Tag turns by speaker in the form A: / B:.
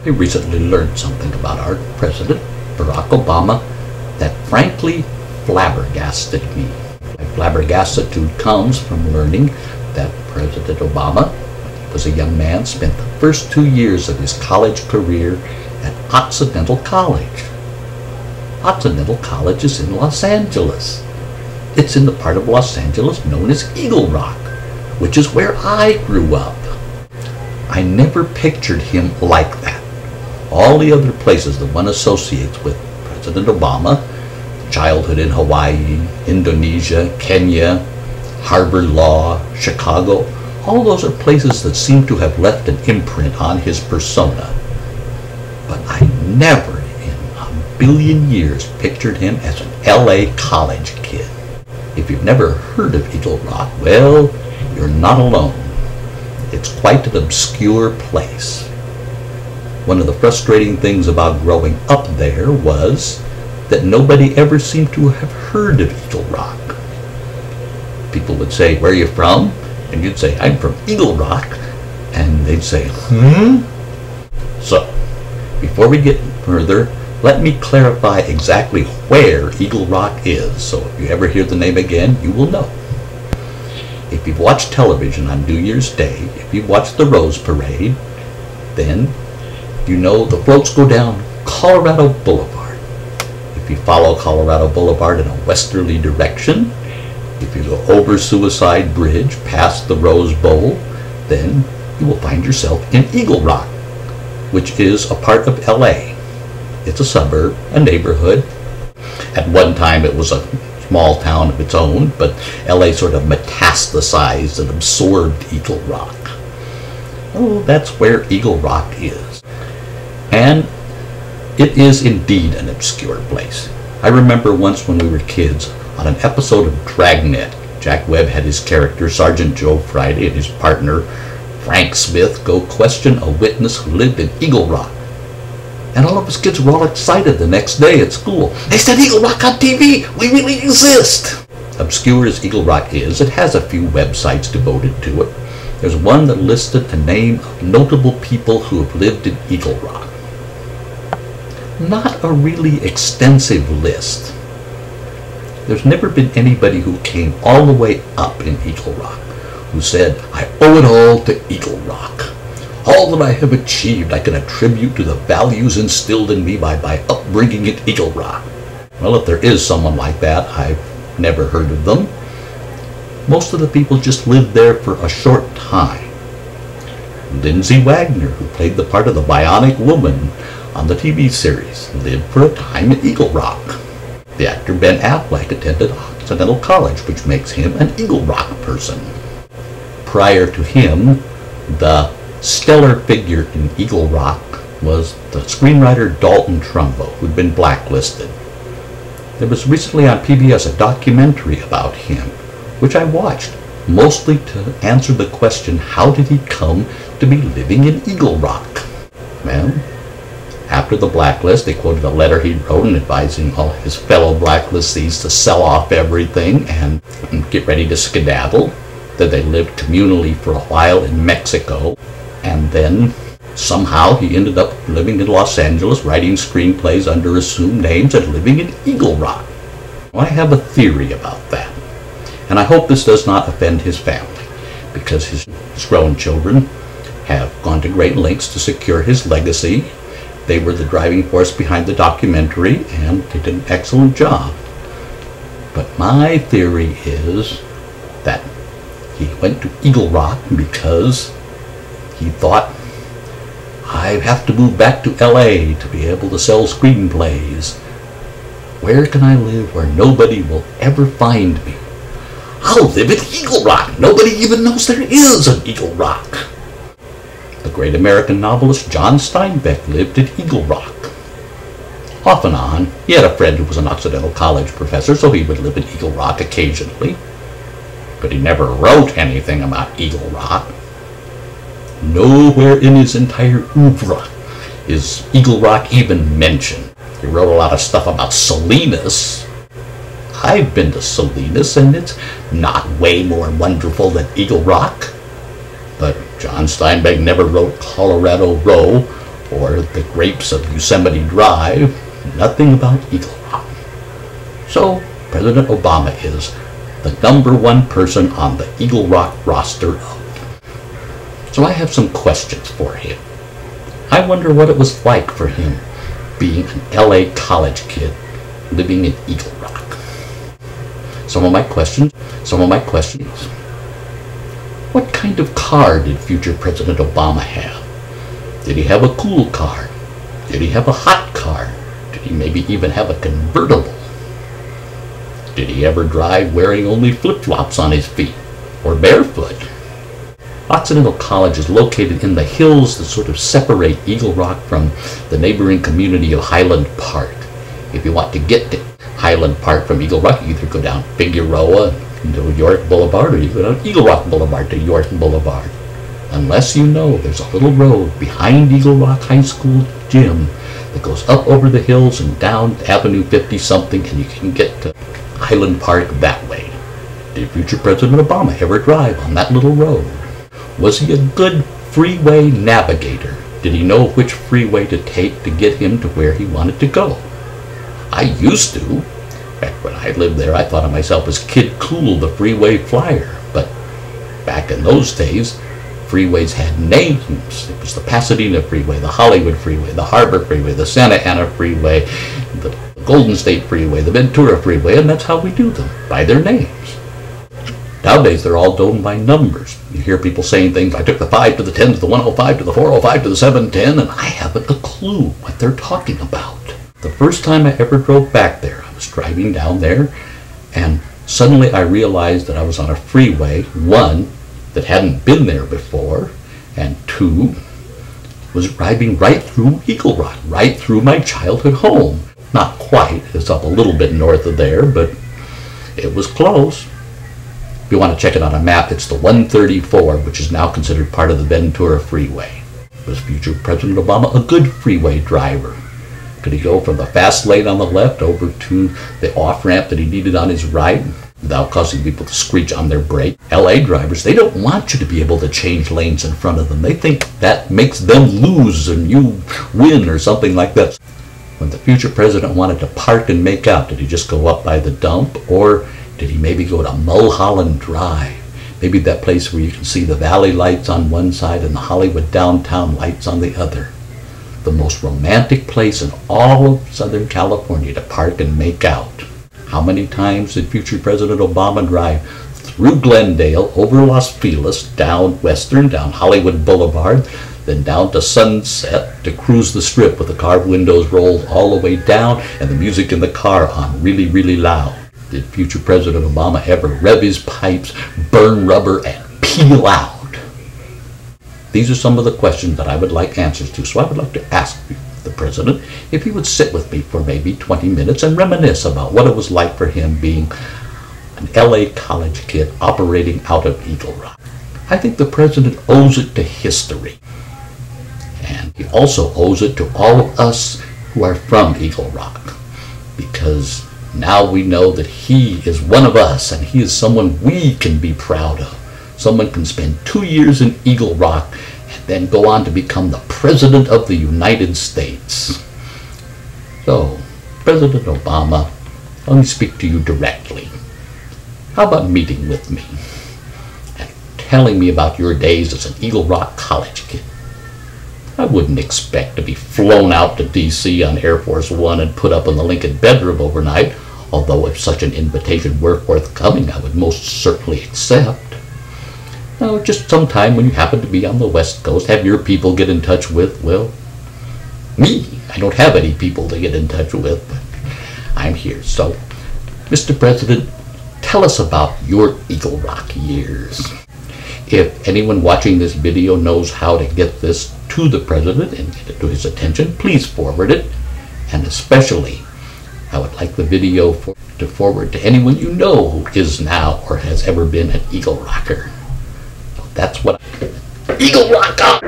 A: I recently learned something about our President, Barack Obama, that frankly flabbergasted me. My flabbergastitude comes from learning that President Obama, when he was a young man, spent the first 2 years of his college career at Occidental College. Occidental College is in Los Angeles. It's in the part of Los Angeles known as Eagle Rock, which is where I grew up. I never pictured him like that. All the other places that one associates with President Obama, childhood in Hawaii, Indonesia, Kenya, Harvard Law, Chicago, all those are places that seem to have left an imprint on his persona. But I never in a billion years pictured him as an LA college kid. If you've never heard of Eagle Rock, well, you're not alone. It's quite an obscure place. One of the frustrating things about growing up there was that nobody ever seemed to have heard of Eagle Rock. People would say, "Where are you from?" And you'd say, "I'm from Eagle Rock." And they'd say, So, before we get further, let me clarify exactly where Eagle Rock is, so if you ever hear the name again, you will know. If you've watched television on New Year's Day, if you've watched the Rose Parade, then you know the floats go down Colorado Boulevard. If you follow Colorado Boulevard in a westerly direction, if you go over Suicide Bridge, past the Rose Bowl, then you will find yourself in Eagle Rock, which is a part of LA. It's a suburb, a neighborhood. At one time it was a small town of its own, but LA sort of metastasized and absorbed Eagle Rock. Oh, that's where Eagle Rock is. And it is indeed an obscure place. I remember once when we were kids, on an episode of Dragnet, Jack Webb had his character, Sergeant Joe Friday, and his partner, Frank Smith, go question a witness who lived in Eagle Rock. And all of us kids were all excited the next day at school. "They said Eagle Rock on TV! We really exist!" Obscure as Eagle Rock is, it has a few websites devoted to it. There's one that listed a name of notable people who have lived in Eagle Rock. Not a really extensive list. There's never been anybody who came all the way up in Eagle Rock who said, "I owe it all to Eagle Rock. All that I have achieved I can attribute to the values instilled in me by my upbringing at Eagle Rock." Well, if there is someone like that, I've never heard of them. Most of the people just lived there for a short time. Lindsay Wagner, who played the part of the Bionic Woman on the TV series, lived for a time in Eagle Rock. The actor Ben Affleck attended Occidental College, which makes him an Eagle Rock person. Prior to him, the stellar figure in Eagle Rock was the screenwriter Dalton Trumbo, who'd been blacklisted. There was recently on PBS a documentary about him, which I watched, mostly to answer the question, how did he come to be living in Eagle Rock? Well, after the blacklist, they quoted a letter he wrote advising all his fellow blacklistees to sell off everything and get ready to skedaddle. That they lived communally for a while in Mexico, and then somehow he ended up living in Los Angeles, writing screenplays under assumed names and living in Eagle Rock. I have a theory about that, and I hope this does not offend his family, because his grown children have gone to great lengths to secure his legacy. They were the driving force behind the documentary, and they did an excellent job. But my theory is that he went to Eagle Rock because he thought, "I have to move back to LA to be able to sell screenplays. Where can I live where nobody will ever find me? I'll live in Eagle Rock. Nobody even knows there is an Eagle Rock." The great American novelist John Steinbeck lived at Eagle Rock. Off and on, he had a friend who was an Occidental College professor, so he would live in Eagle Rock occasionally. But he never wrote anything about Eagle Rock. Nowhere in his entire oeuvre is Eagle Rock even mentioned. He wrote a lot of stuff about Salinas. I've been to Salinas, and it's not way more wonderful than Eagle Rock. But John Steinbeck never wrote Colorado Row or the grapes of Yosemite Drive, nothing about Eagle Rock. So President Obama is the #1 person on the Eagle Rock roster of. So I have some questions for him. I wonder what it was like for him being an LA college kid living in Eagle Rock. Some of my questions. What kind of car did future President Obama have? Did he have a cool car? Did he have a hot car? Did he maybe even have a convertible? Did he ever drive wearing only flip-flops on his feet or barefoot? Occidental College is located in the hills that sort of separate Eagle Rock from the neighboring community of Highland Park. If you want to get to Highland Park from Eagle Rock, you either go down Figueroa to York Boulevard, or you go down Eagle Rock Boulevard to York Boulevard. Unless you know there's a little road behind Eagle Rock High School gym that goes up over the hills and down Avenue 50-something, and you can get to Highland Park that way. Did future President Obama ever drive on that little road? Was he a good freeway navigator? Did he know which freeway to take to get him to where he wanted to go? I used to. Back when I lived there, I thought of myself as Kid Cool, the freeway flyer. But back in those days, freeways had names. It was the Pasadena Freeway, the Hollywood Freeway, the Harbor Freeway, the Santa Ana Freeway, the Golden State Freeway, the Ventura Freeway, and that's how we do them, by their names. Nowadays, they're all known by numbers. You hear people saying things, I took the 5 to the 10 to the 105 to the 405 to the 710, and I haven't a clue what they're talking about. The first time I ever drove back there, I was driving down there, and suddenly I realized that I was on a freeway, one, that hadn't been there before, and two, was driving right through Eagle Rock, right through my childhood home. Not quite, it's up a little bit north of there, but it was close. If you want to check it on a map, it's the 134, which is now considered part of the Ventura Freeway. Was future President Obama a good freeway driver? Could he go from the fast lane on the left over to the off-ramp that he needed on his right without causing people to screech on their brake? LA drivers, they don't want you to be able to change lanes in front of them. They think that makes them lose and you win or something like that. When the future president wanted to park and make out, did he just go up by the dump, or did he maybe go to Mulholland Drive? Maybe that place where you can see the valley lights on one side and the Hollywood downtown lights on the other. The most romantic place in all of Southern California to park and make out. How many times did future President Obama drive through Glendale, over Los Feliz, down Western, down Hollywood Boulevard, then down to Sunset to cruise the strip with the car windows rolled all the way down and the music in the car on really, really loud? Did future President Obama ever rev his pipes, burn rubber, and peel out? These are some of the questions that I would like answers to, so I would like to ask the President if he would sit with me for maybe 20 minutes and reminisce about what it was like for him being an LA college kid operating out of Eagle Rock. I think the President owes it to history, and he also owes it to all of us who are from Eagle Rock, because now we know that he is one of us and he is someone we can be proud of. Someone can spend 2 years in Eagle Rock and then go on to become the President of the United States. So, President Obama, let me speak to you directly. How about meeting with me and telling me about your days as an Eagle Rock college kid? I wouldn't expect to be flown out to D.C. on Air Force One and put up in the Lincoln bedroom overnight, although if such an invitation were forthcoming, I would most certainly accept. Now, just sometime when you happen to be on the West Coast, have your people get in touch with, well, me. I don't have any people to get in touch with, but I'm here. So, Mr. President, tell us about your Eagle Rock years. If anyone watching this video knows how to get this to the President and get it to his attention, please forward it. And especially, I would like the video to forward to anyone you know who is now or has ever been an Eagle Rocker. So that's what Eagle Rock up!